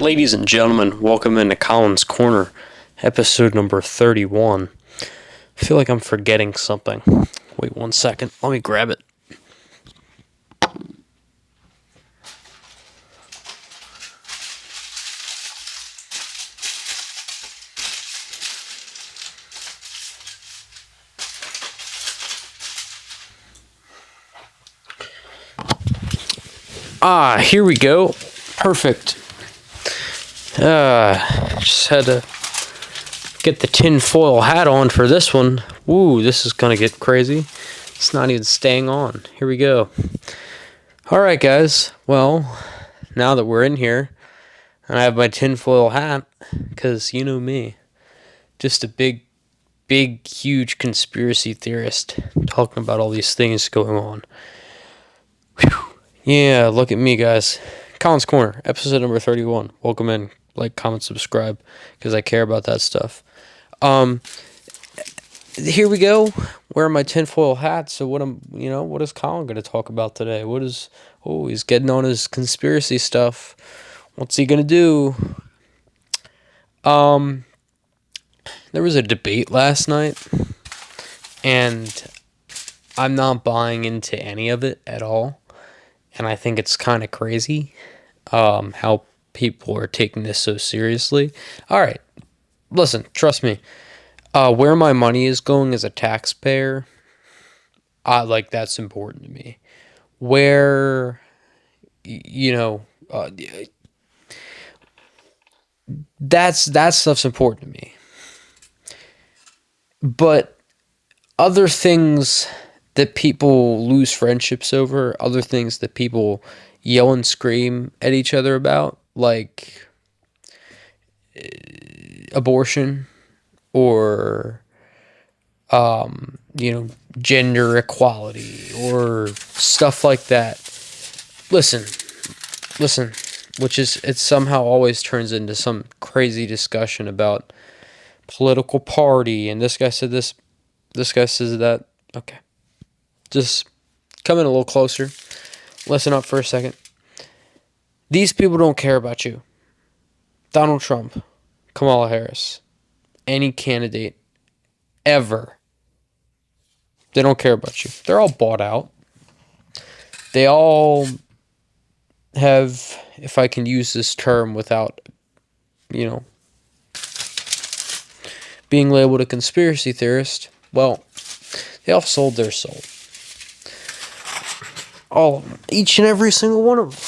Ladies and gentlemen, welcome into Colin'S Corner, episode number 31. I feel like I'm forgetting something. Wait 1 second, let me grab it. Here we go. Perfect. Just had to get the tinfoil hat on for this one. Woo, this is gonna get crazy. It's not even staying on. Here we go. Alright, guys. Well, now that we're in here, and I have my tinfoil hat, because you know me. Just a big, huge conspiracy theorist talking about all these things going on. Whew. Yeah, look at me, guys. Colin'S Corner, episode number 31. Welcome in. Like, comment, subscribe, because I care about that stuff. Here we go. Wearing my tinfoil hat. So what is Colin going to talk about today? He's getting on his conspiracy stuff. What's he going to do? There was a debate last night, and I'm not buying into any of it at all. And I think it's kind of crazy how people are taking this so seriously. All right, listen, trust me. Where my money is going as a taxpayer, that's important to me. Where, that stuff's important to me. But other things that people lose friendships over, other things that people yell and scream at each other about, like abortion or gender equality or stuff like that. Listen, it somehow always turns into some crazy discussion about political party, and this guy said this guy says that. Okay, just come in a little closer, listen up for a second. These people don't care about you. Donald Trump, Kamala Harris, any candidate ever, they don't care about you. They're all bought out. They all have, if I can use this term without, being labeled a conspiracy theorist, well, they all sold their soul. All of them. Each and every single one of them.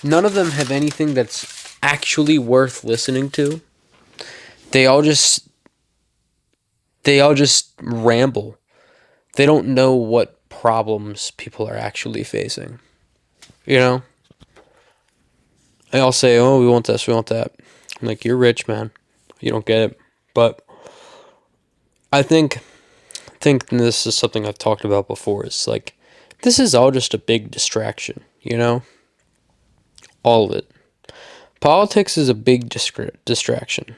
None of them have anything that's actually worth listening to. They all just ramble. They don't know what problems people are actually facing. They all say, "Oh, we want this, we want that." I'm like, you're rich, man. You don't get it. But I think this is something I've talked about before. It's like, this is all just a big distraction, all of it. Politics is a big distraction.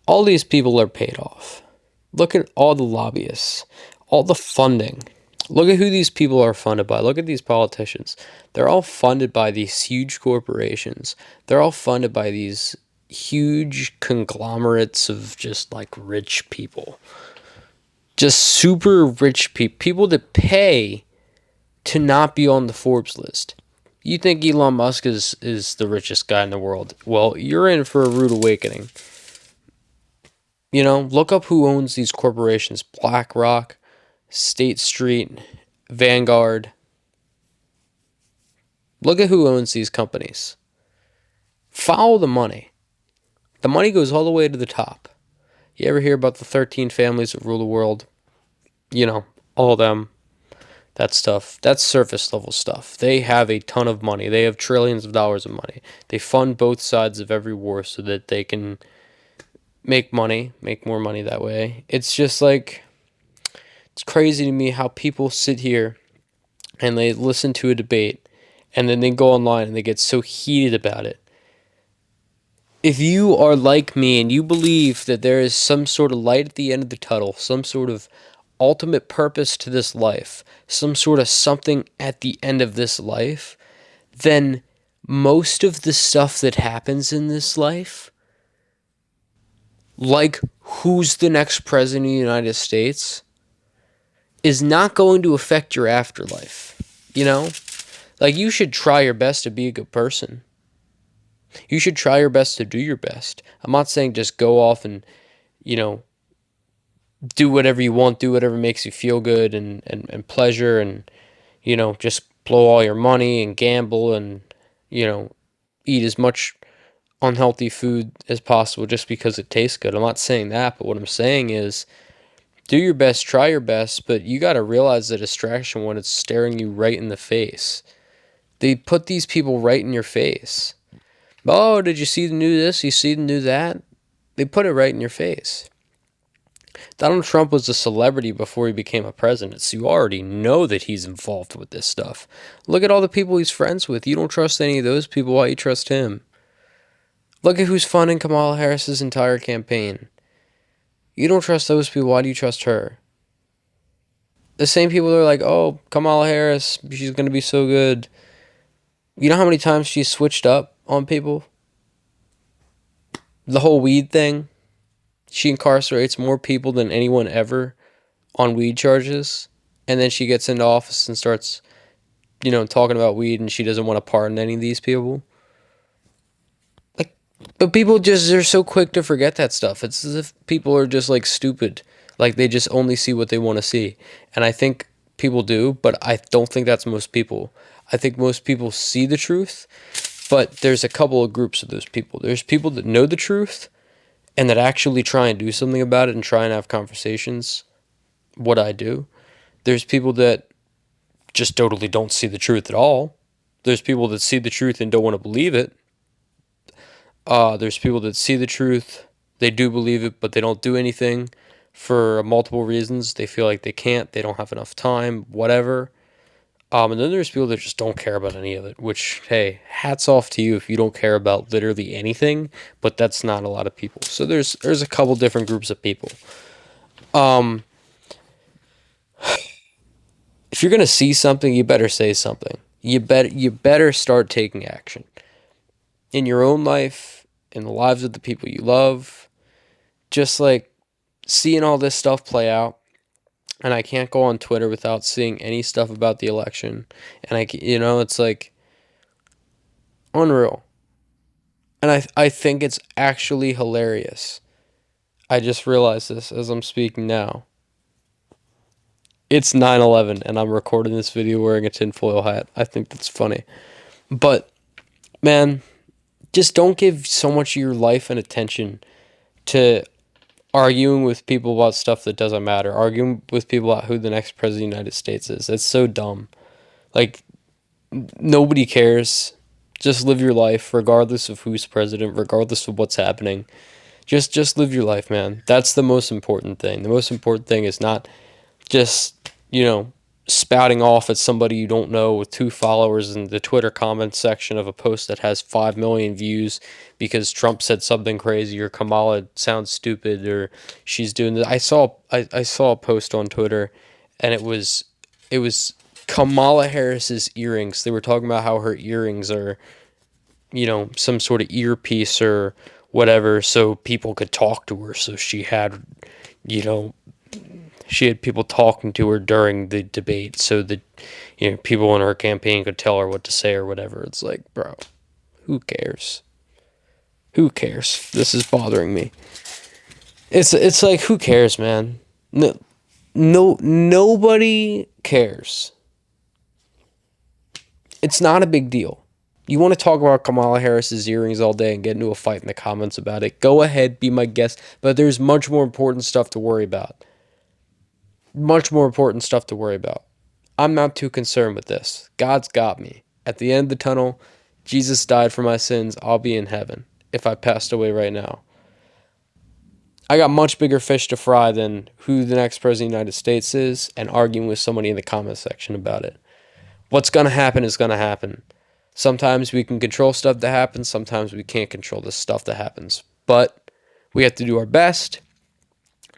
All these people are paid off. Look at all the lobbyists, all the funding. Look at who these people are funded by. Look at these politicians. They're all funded by these huge corporations. They're all funded by these huge conglomerates of just like rich people. Just super rich people. People that pay to not be on the Forbes list. You think Elon Musk is the richest guy in the world? Well, you're in for a rude awakening. Look up who owns these corporations. BlackRock, State Street, Vanguard. Look at who owns these companies. Follow the money. The money goes all the way to the top. You ever hear about the 13 families that rule the world? All of them. That stuff. That's surface level stuff. They have a ton of money. They have trillions of dollars of money. They fund both sides of every war so that they can make more money that way. It's just like, it's crazy to me how people sit here and they listen to a debate and then they go online and they get so heated about it. If you are like me and you believe that there is some sort of light at the end of the tunnel, some sort of ultimate purpose to this life, some sort of something at the end of this life, then most of the stuff that happens in this life, like who's the next president of the United States, is not going to affect your afterlife. You know? Like, you should try your best to be a good person. You should try your best to do your best. I'm not saying just go off and, you know, do whatever you want, do whatever makes you feel good and pleasure, and, you know, just blow all your money and gamble and, you know, eat as much unhealthy food as possible just because it tastes good. I'm not saying that, but what I'm saying is do your best, try your best, but you got to realize the distraction when it's staring you right in the face. They put these people right in your face. Oh, did you see the new this? You see the new that? They put it right in your face. Donald Trump was a celebrity before he became a president, so you already know that he's involved with this stuff. Look at all the people he's friends with. You don't trust any of those people. Why you trust him? Look at who's funding Kamala Harris's entire campaign. You don't trust those people. Why do you trust her? The same people that are like, oh, Kamala Harris, she's going to be so good. You know how many times she's switched up on people? The whole weed thing. She incarcerates more people than anyone ever on weed charges. And then she gets into office and starts, you know, talking about weed, and she doesn't want to pardon any of these people. Like, but people just, they're so quick to forget that stuff. It's as if people are just like stupid. Like, they just only see what they want to see. And I think people do, but I don't think that's most people. I think most people see the truth, but there's a couple of groups of those people. There's people that know the truth and that actually try and do something about it and try and have conversations. What I do. There's people that just totally don't see the truth at all. There's people that see the truth and don't want to believe it. There's people that see the truth, they do believe it, but they don't do anything for multiple reasons. They feel like they can't, they don't have enough time, whatever. And then there's people that just don't care about any of it, which, hey, hats off to you if you don't care about literally anything, but that's not a lot of people. So there's a couple different groups of people. Um, if you're gonna see something, you better say something. You better start taking action in your own life, in the lives of the people you love. Just like seeing all this stuff play out, and I can't go on Twitter without seeing any stuff about the election, and you know, it's like unreal, and I think it's actually hilarious. I just realized this as I'm speaking now. It's 9/11, and I'm recording this video wearing a tinfoil hat. I think that's funny. But, man, just don't give so much of your life and attention to arguing with people about stuff that doesn't matter. Arguing with people about who the next president of the United States is. It's so dumb. Like, nobody cares. Just live your life, regardless of who's president, regardless of what's happening. Just live your life, man. That's the most important thing. The most important thing is not just, you know, spouting off at somebody you don't know with 2 followers in the Twitter comments section of a post that has 5 million views because Trump said something crazy, or Kamala sounds stupid, or she's doing this. I saw a post on Twitter, and it was Kamala Harris's earrings. They were talking about how her earrings are, you know, some sort of earpiece or whatever, so people could talk to her. So she had, you know, she had people talking to her during the debate, so that, you know, people in her campaign could tell her what to say or whatever. It's like, bro, who cares? Who cares? This is bothering me. It's like, who cares, man? Nobody cares. It's not a big deal. You want to talk about Kamala Harris's earrings all day and get into a fight in the comments about it? Go ahead, be my guest. But there's much more important stuff to worry about. Much more important stuff to worry about. I'm not too concerned with this. God's got me. At the end of the tunnel, Jesus died for my sins. I'll be in heaven if I passed away right now. I got much bigger fish to fry than who the next president of the United States is and arguing with somebody in the comment section about it. What's going to happen is going to happen. Sometimes we can control stuff that happens. Sometimes we can't control the stuff that happens. But we have to do our best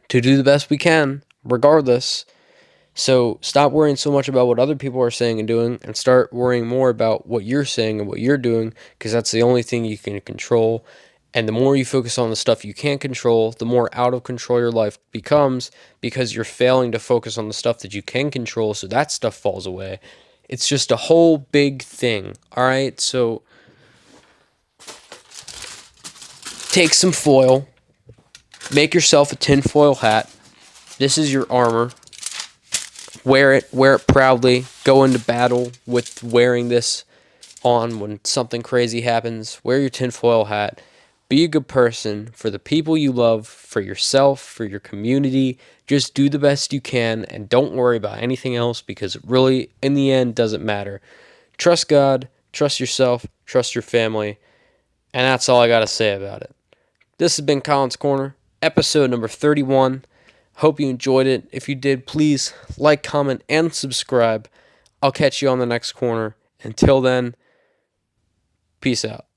to do the best we can, regardless. So stop worrying so much about what other people are saying and doing and start worrying more about what you're saying and what you're doing, because that's the only thing you can control. And the more you focus on the stuff you can't control, the more out of control your life becomes, because you're failing to focus on the stuff that you can control, so that stuff falls away. It's just a whole big thing. All right? So take some foil, make yourself a tinfoil hat. This is your armor. Wear it proudly. Go into battle with wearing this on when something crazy happens. Wear your tinfoil hat. Be a good person for the people you love, for yourself, for your community. Just do the best you can and don't worry about anything else, because it really, in the end, doesn't matter. Trust God, trust yourself, trust your family, and that's all I got to say about it. This has been Colin's Corner, episode number 31. Hope you enjoyed it. If you did, please like, comment, and subscribe. I'll catch you on the next corner. Until then, peace out.